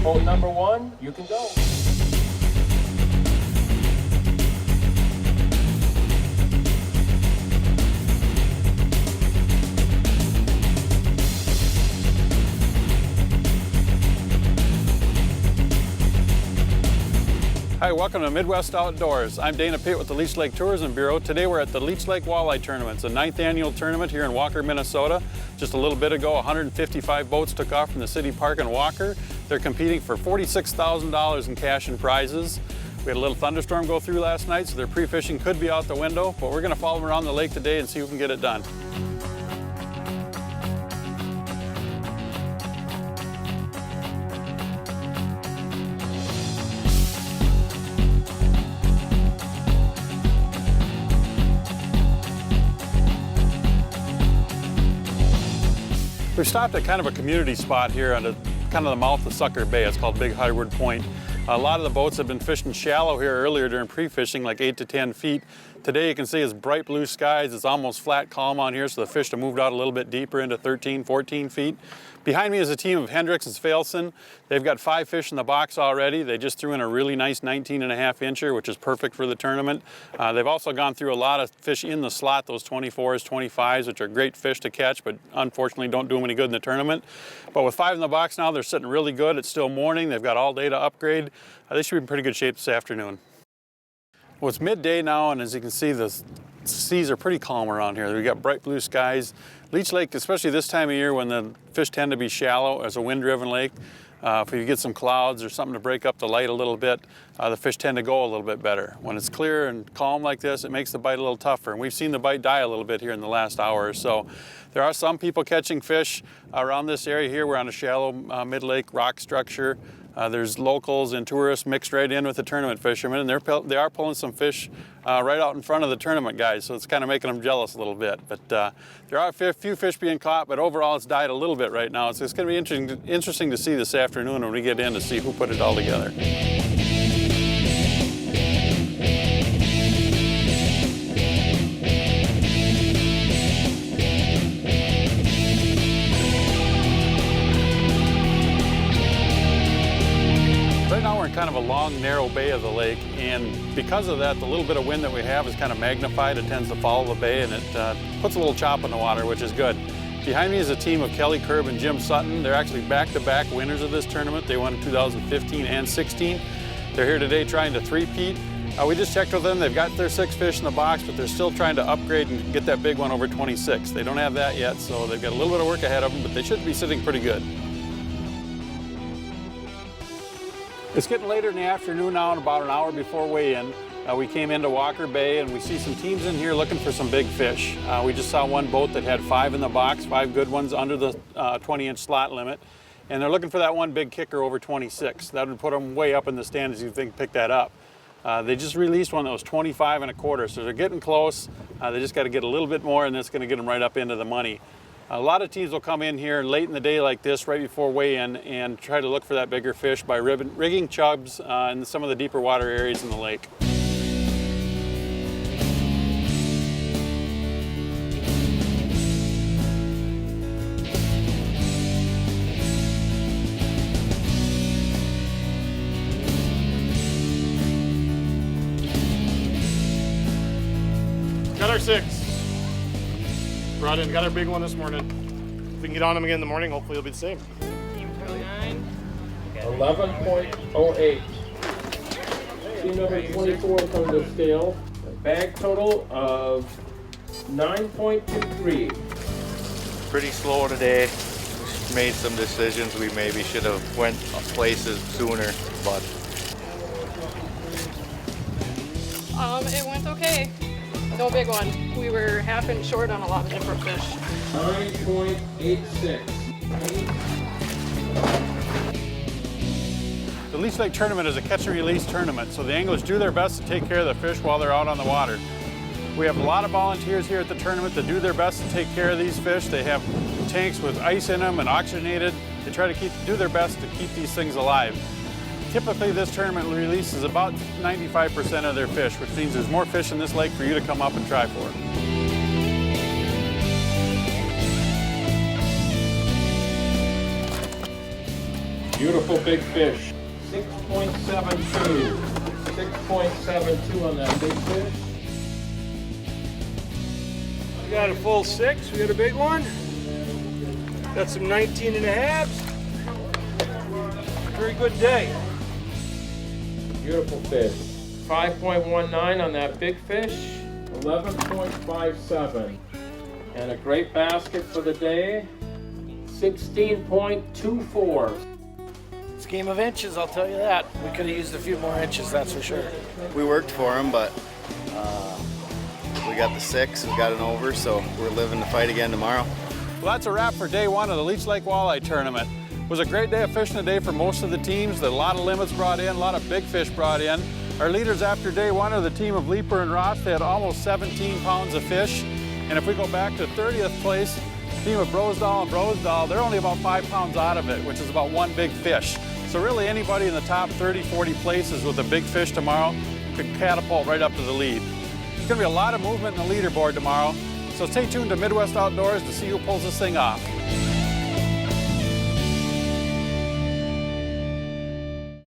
Boat number 1, you can go. Hi, welcome to Midwest Outdoors. I'm Dana Pitt with the Leech Lake Tourism Bureau. Today we're at the Leech Lake Walleye Tournament. It's the 9th annual tournament here in Walker, Minnesota. Just a little bit ago, 155 boats took off from the city park in Walker. They're competing for $46,000 in cash and prizes. We had a little thunderstorm go through last night, so their pre-fishing could be out the window, but we're going to follow them around the lake today and see who can get it done. We've stopped at kind of a community spot here on kind of the mouth of Sucker Bay. It's called Big Highward Point. A lot of the boats have been fishing shallow here earlier during pre-fishing, like 8 to 10 feet. Today you can see it's bright blue skies. It's almost flat calm on here, so the fish have moved out a little bit deeper into 13, 14 feet. Behind me is a team of Hendricks and Failson. They've got 5 fish in the box already. They just threw in a really nice 19.5 incher, which is perfect for the tournament. They've also gone through a lot of fish in the slot, those 24s, 25s, which are great fish to catch, but unfortunately don't do them any good in the tournament. But with 5 in the box now, they're sitting really good. It's still morning. They've got all day to upgrade. They should be in pretty good shape this afternoon. Well, it's midday now, and as you can see, the seas are pretty calm around here. We've got bright blue skies. Leech Lake, especially this time of year when the fish tend to be shallow as a wind-driven lake, if you get some clouds or something to break up the light a little bit, the fish tend to go a little bit better. When it's clear and calm like this, it makes the bite a little tougher. And we've seen the bite die a little bit here in the last hour or so. There are some people catching fish around this area here. We're on a shallow mid-lake rock structure. There's locals and tourists mixed right in with the tournament fishermen, and they are pulling some fish right out in front of the tournament guys, so it's kind of making them jealous a little bit. But there are a few fish being caught, but overall it's died a little bit right now. So it's going to be interesting to see this afternoon when we get in to see who put it all together. Kind of a long, narrow bay of the lake, and because of that, the little bit of wind that we have is kind of magnified. It tends to follow the bay, and it puts a little chop in the water, which is good. Behind me is a team of Kelly Kerb and Jim Sutton. They're actually back-to-back winners of this tournament. They won in 2015 and 16. They're here today trying to three-peat. We just checked with them. They've got their 6 fish in the box, but they're still trying to upgrade and get that big one over 26. They don't have that yet, so they've got a little bit of work ahead of them, but they should be sitting pretty good. It's getting later in the afternoon now, and about an hour before weigh-in. We came into Walker Bay, and we see some teams in here looking for some big fish. We just saw one boat that had 5 in the box, 5 good ones under the 20-inch slot limit, and they're looking for that one big kicker over 26. That would put them way up in the stand as you think pick that up. They just released one that was 25 1/4, so they're getting close. They just got to get a little bit more, and that's going to get them right up into the money. A lot of teams will come in here late in the day like this, right before weigh-in, and try to look for that bigger fish by rigging chubs in some of the deeper water areas in the lake. Got our 6. Got our big one this morning. If we can get on them again in the morning, hopefully it'll be the same. 11.08. Team number 24 comes to scale. A bag total of 9.23. Pretty slow today. We made some decisions. We maybe should have went places sooner, but it went okay. No big one. We were half inch short on a lot of different fish. 9.86. The Leech Lake Tournament is a catch and release tournament, so the anglers do their best to take care of the fish while they're out on the water. We have a lot of volunteers here at the tournament that do their best to take care of these fish. They have tanks with ice in them and oxygenated. They try to do their best to keep these things alive. Typically, this tournament releases about 95% of their fish, which means there's more fish in this lake for you to come up and try for. Beautiful big fish. 6.72. 6.72 on that big fish. We got a full 6. We got a big one. Got some 19 and a halves. Very good day. Beautiful fish. 5.19 on that big fish. 11.57. And a great basket for the day. 16.24. It's a game of inches, I'll tell you that. We could have used a few more inches, that's for sure. We worked for him, but we got the 6, we got an over, so we're living to fight again tomorrow. Well, that's a wrap for day 1 of the Leech Lake Walleye Tournament. It was a great day of fishing today for most of the teams. There were a lot of limits brought in, a lot of big fish brought in. Our leaders after day 1 are the team of Leeper and Ross. They had almost 17 pounds of fish. And if we go back to 30th place, the team of Brosdahl and Brosdahl, they're only about 5 pounds out of it, which is about 1 big fish. So really anybody in the top 30, 40 places with a big fish tomorrow could catapult right up to the lead. There's gonna be a lot of movement in the leaderboard tomorrow. So stay tuned to Midwest Outdoors to see who pulls this thing off.